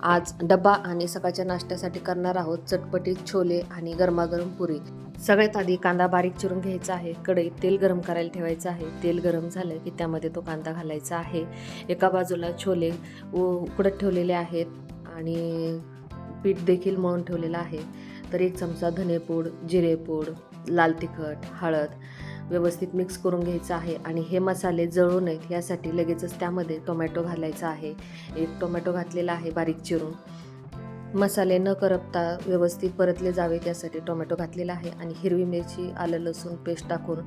आज डबा आणि सकाळच्या नाश्त्यासाठी करणार आहोत चटपटीत छोले आणि गरमागरम पुरी। सगळ्यात आधी कांदा बारीक चिरून घ्यायचा आहे। कढईत तेल गरम करायला ठेवायचं आहे। तेल गरम झालं की त्यामध्ये तो कांदा घालायचा आहे। एका बाजूला छोले उकडत ठेवलेले आहेत आणि पीठ देखील मळून ठेवलेलं आहे। तर 1 चमचा धनेपूड, जिरेपूड, लाल तिखट, हळद व्यवस्थित मिक्स करून घ्यायचं आहे आणि हे मसाले जळू नयेत यासाठी लगेचच त्यामध्ये टोमॅटो घालायचा आहे। 1 टोमॅटो घातलेला आहे बारीक चिरून। मसाले न करपता व्यवस्थित परतले जावेत यासाठी टोमॅटो घातलेला आहे आणि हिरवी मिरची, आलं लसूण पेस्ट टाकून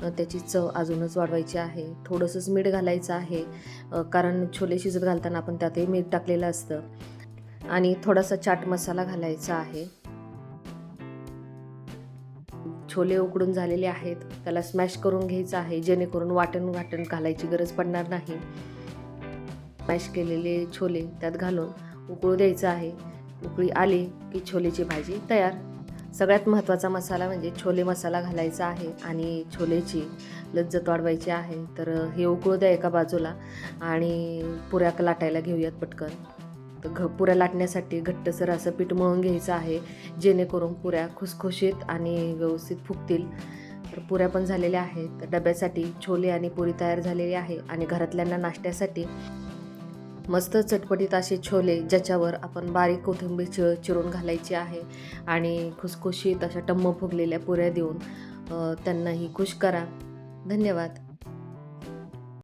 त्याची चव अजूनच वाढवायची आहे। थोडंसंच मीठ घालायचं आहे कारण छोले शिजत घालताना आपण त्यातही मीठ टाकलेलं असतं आणि थोडासा चाट मसाला घालायचा आहे। छोले उकडून झालेले आहेत, त्याला स्मॅश करून घ्यायचं आहे जेणेकरून वाटण घालायची गरज पडणार नाही। स्मॅश केलेले छोले त्यात घालून उकळू द्यायचं आहे। उकळी आली की छोलेची भाजी तयार। सगळ्यात महत्त्वाचा मसाला म्हणजे छोले मसाला घालायचा आहे आणि छोलेची लज्जत वाढवायची आहे। तर हे उकळू द्या एका बाजूला आणि पुऱ्या लाटायला घेऊयात पटकन। तर पुऱ्या लाटण्यासाठी घट्टसर असं पीठ मळून घ्यायचं आहे जेणेकरून पुऱ्या खुसखुशीत आणि व्यवस्थित फुगतील। तर पुऱ्या पण झालेल्या आहेत। तर डब्यासाठी छोले आणि पुरी तयार झालेली आहे आणि घरातल्यांना नाश्त्यासाठी मस्त चटपटीत असे छोले ज्याच्यावर आपण बारीक कोथिंबीर चिरून घालायची आहे आणि खुसखुशीत अशा टम्म फुगलेल्या पुऱ्या देऊन त्यांनाही खुश करा। धन्यवाद।